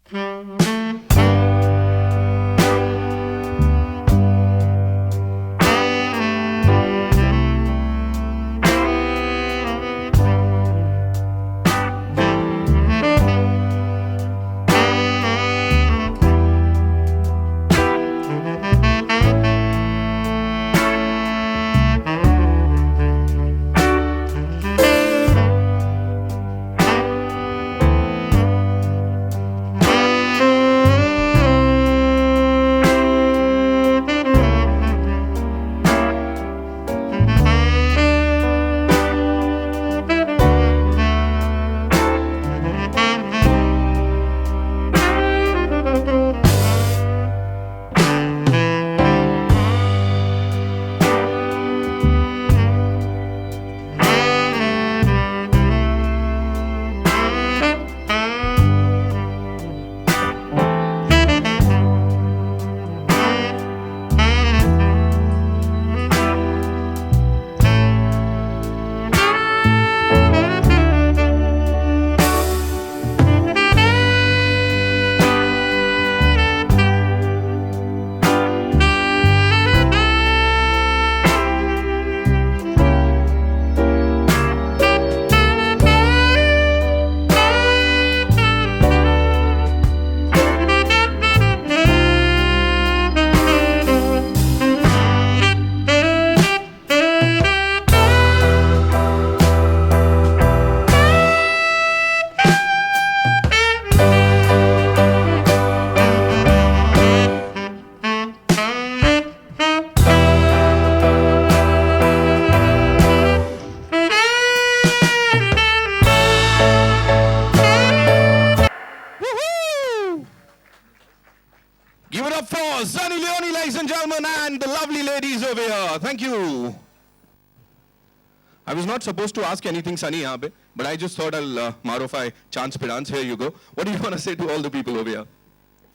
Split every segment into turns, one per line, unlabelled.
Give it up for Sunny Leone, ladies and gentlemen, and the lovely ladies over here. Thank you. I was not supposed to ask anything, Sunny, yahan pe, but I just thought I'll marify chance pe dance. Here you go. What do you want to say to all the people over here?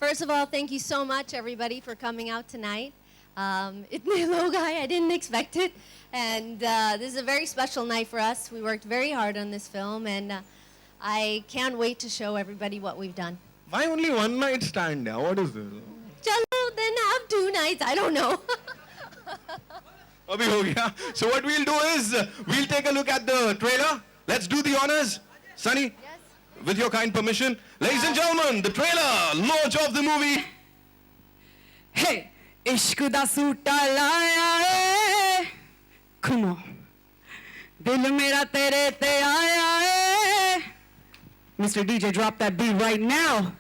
First of all, thank you so much, everybody, for coming out tonight. Itne log aaye, I didn't expect it. And this is a very special night for us. We worked very hard on this film, and I can't wait to show everybody what we've done.
Why only one night stand now? What is this?
Chalo, then have 2 nights. I don't know.
Abhi ho gaya. So what we'll do is, we'll take a look at the trailer. Let's do the honors. Sunny,
Yes.
with your kind permission. Ladies and gentlemen, the trailer, launch of the movie.
Hey, इश्क दा सूटा लाया है, come on. दिल मेरा तेरे ते आया है. Mr. DJ, drop that beat right now.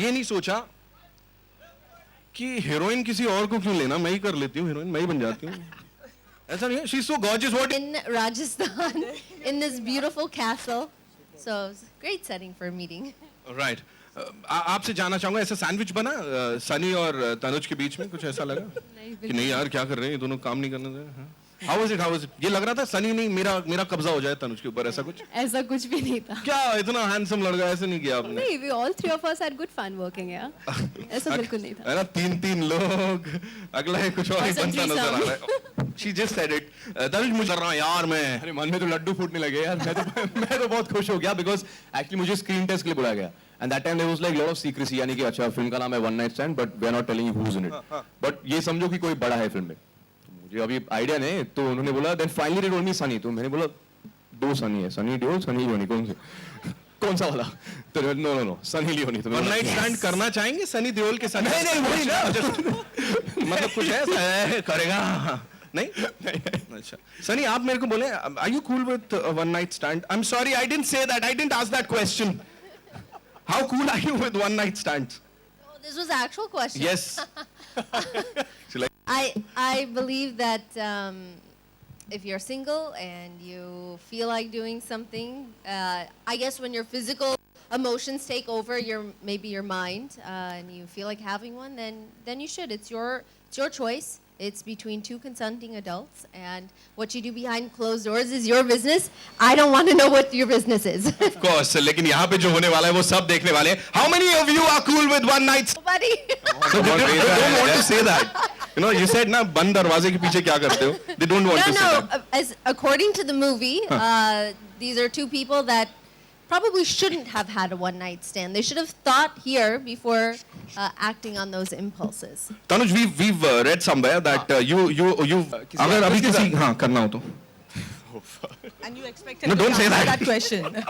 ये नहीं सोचा कि हीरोइन किसी और को क्यों लेना, मैं ही कर लेती हूँ हीरोइन, मैं ही बन जाती हूँ. ऐसा नहीं है. She's so gorgeous. What?
In Rajasthan, in this beautiful castle. So it's a great setting for a meeting.
Right. आपसे जानना चाहूंगा, ऐसा सैंडविच बना सनी और तनुज के बीच में, कुछ ऐसा लगा कि नहीं यार क्या कर रहे हैं ये दोनों, काम नहीं करने दे. How was it? ये लग रहा था सनी नहीं मेरा कब्जा हो जाए तनुज के ऊपर, ऐसा कुछ?
ऐसा कुछ भी नहीं था.
क्या इतना हैंडसम लड़का, ऐसे नहीं किया आपने?
नहीं, we all three of us had good fun working here. ऐसा बिल्कुल नहीं था.
है ना, तीन लोग, अगला है कुछ और ही बनता नजर आ रहा है. She just said it. Tanuj मुझे कर रहा यार मैं.
अरे मन में तो लड्डू फूटने लगे यार. मैं तो बहुत खुश हो गया because actually मुझे स्क्रीन टेस्ट के लिए बुलाया गया. And that time there was like lot of secrecy, यानी कि अच्छा फिल्म का नाम है One Night Stand, but we are not telling you who's in it. But ये समझो कि कोई बड़ा है फिल्म में. मुझे अभी आइडिया नहीं, तो उन्होंने बोला then finally they told me Sunny. तो मैंने बोला दो सनी है, सनी देओल, सनी लियोनी, कौन सा वाला? तो नो सनी लियोनी. तो
वन नाइट स्टैंड करना चाहेंगे सनी देओल के साथ?
नहीं वही ना.
मतलब कुछ ऐसा है करेगा? नहीं. अच्छा सनी, आप मेरे को बोले are you cool with one night stand? I'm sorry, I didn't say that. I didn't ask that question. How cool are you with one night stands?
Oh, this was the actual question.
Yes.
I believe that if you're single and you feel like doing something, I guess when your physical emotions take over maybe your mind, and you feel like having one, then you should. It's your choice. It's between two consenting adults, and what you do behind closed doors is your business. I don't want to know what your business is.
Of course, लेकिन यहाँ पे जो होने वाला है वो सब देखने वाले हैं. How many of you are cool with one night?
Nobody.
So they don't want to say that. You know, you said ना बंद दरवाजे के पीछे क्या करते हो? They don't want to say that.
As according to the movie, these are two people that probably shouldn't have had a one-night stand. They should have thought here before acting on those impulses.
Tanuj, we've read somewhere that you अगर अभी किसी हाँ करना हो तो.
And you expect him
No,
to
don't say
answer
that.
that question.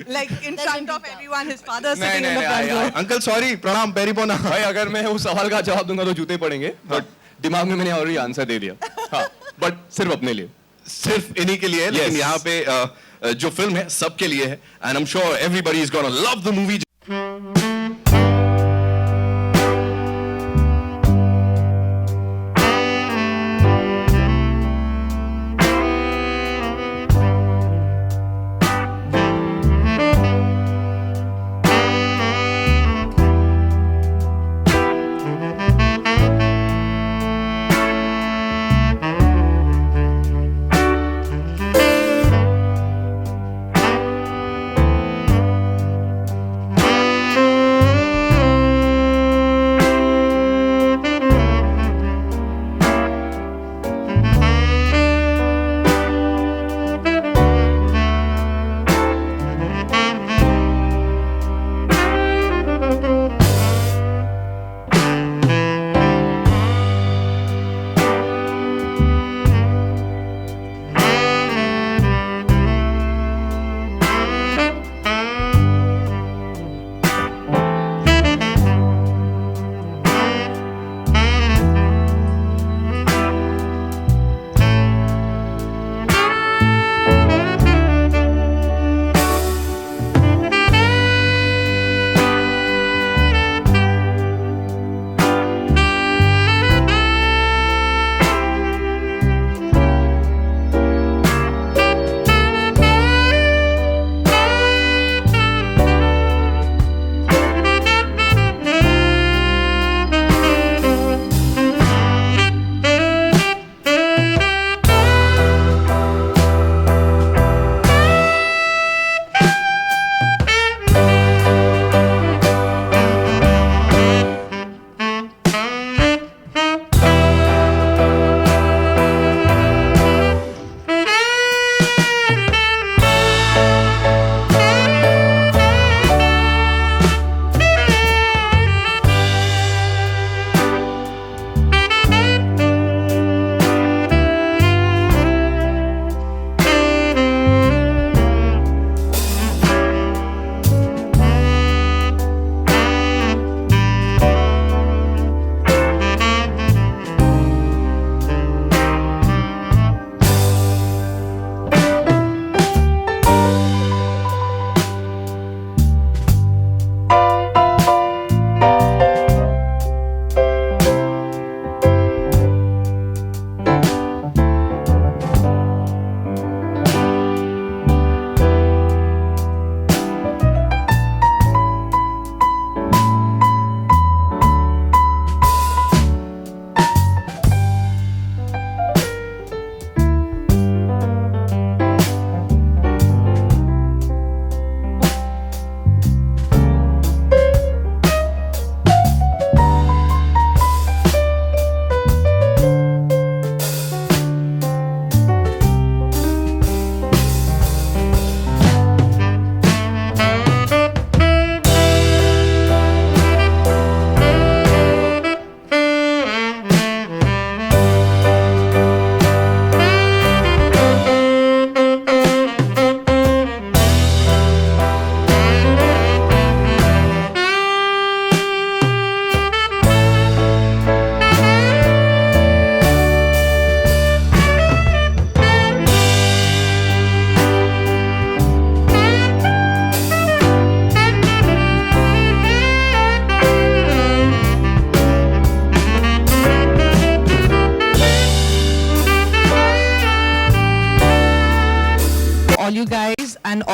Like in front of everyone, his father
नहीं,
sitting in the
नहीं,
front row.
Uncle, sorry, प्रणाम, पैरी पोना.
भाई अगर मैं उस सवाल का जवाब दूंगा तो जूते पड़ेंगे. But दिमाग में मैंने ऑलरेडी आंसर दे दिया. हाँ, but सिर्फ अपने लिए.
सिर्फ इन्हीं के लिए है, लेकिन यहाँ पे जो फिल्म है सबके लिए है. And I'm sure everybody is gonna love the movie.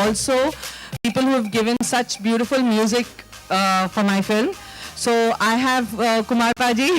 also people who have given such beautiful music for my film. So I have Kumar Paji.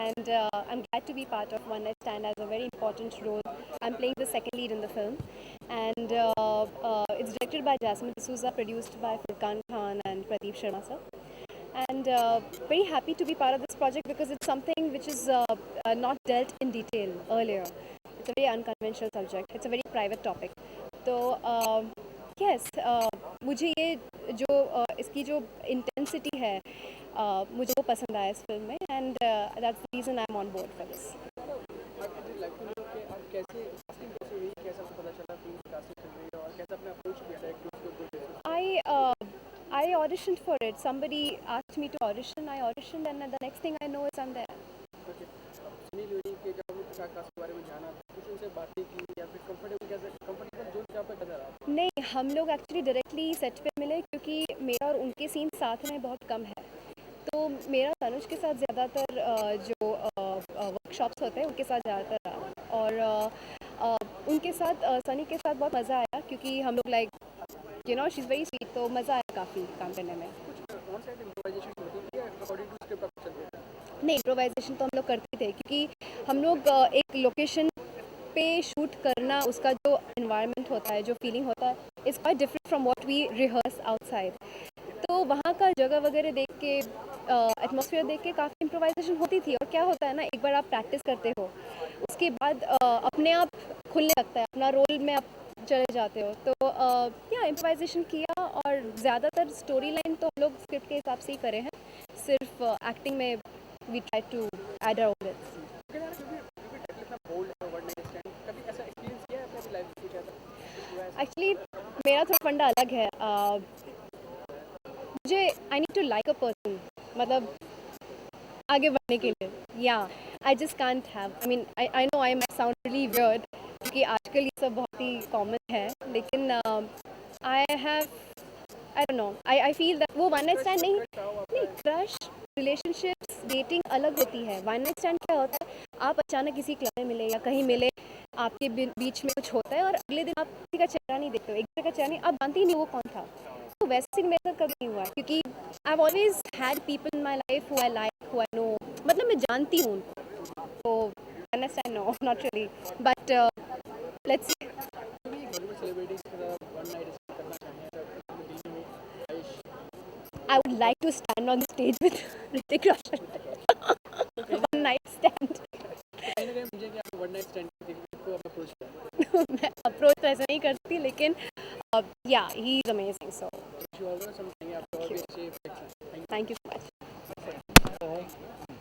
And I'm glad to be part of One Night Stand as a very important role. I'm playing the second lead in the film, and it's directed by Jasmine D'Souza, produced by Furkan Khan and Pradeep Sharma sir. And very happy to be part of this project because it's something which is not dealt in detail earlier. It's a very unconventional subject. It's a very private topic. So yes, मुझे ये जो इसकी जो intensity है मुझे वो पसंद आया इस फिल्म में, and that's the reason I'm on board for this. I auditioned for it. Somebody asked me to audition. I auditioned, and the next thing I know is I'm there. नहीं, हम लोग एक्चुअली डायरेक्टली सेट पे मिले क्योंकि मेरा और उनके scene साथ में बहुत कम है, तो मेरा तनुज के साथ ज़्यादातर जो वर्कशॉप्स होते हैं उनके साथ ज़्यादातर रहा, और उनके साथ सनी के साथ बहुत मज़ा आया क्योंकि हम लोग like you know she is very sweet, तो मज़ा आया काफ़ी काम करने में. नहीं, इम्प्रोवाइजेशन तो हम लोग करते थे क्योंकि हम लोग एक लोकेशन पे शूट करना, उसका जो एनवायरनमेंट होता है, जो फीलिंग होता है, is quite different from what we rehearse outside. तो वहाँ का जगह वगैरह देख के, एटमॉस्फेयर देख के काफ़ी इम्प्रोवाइजेशन होती थी. और क्या होता है ना, एक बार आप प्रैक्टिस करते हो उसके बाद अपने आप खुलने लगता है, अपना रोल में आप चले जाते हो. तो या इम्प्रोवाइजेशन किया, और ज़्यादातर स्टोरी लाइन तो हम लोग स्क्रिप्ट के हिसाब से ही करे हैं. सिर्फ एक्टिंग में we try to add our own bits. Actually मेरा थोड़ा फंडा अलग है. मुझे I need to like a person, मतलब आगे बढ़ने के लिए. या I just can't have. I mean, I know I might sound really weird क्योंकि आजकल ये सब बहुत ही common है, लेकिन I have, I don't know, I feel that वो one night stand नहीं crush, relationships, dating अलग होती है. One night stand क्या होता है? आप अचानक किसी क्लब में मिले या कहीं मिले, आपके बीच में कुछ होता है और अगले दिन आप किसी का चेहरा नहीं देखते हो, एक दूसरे का चेहरा नहीं, आप जानते ही नहीं वो कौन था. तो वैसे मेरे साथ कभी नहीं हुआ क्योंकि I've always had people in my life who I like, who I know, मतलब मैं जानती हूँ उनको. तो understand, no, not really, but let's see. I would like to stand on the stage with Hrithik Roshan. One night stand. मैं approach तो ऐसा नहीं करती लेकिन yeah, he is amazing. So thank you so much.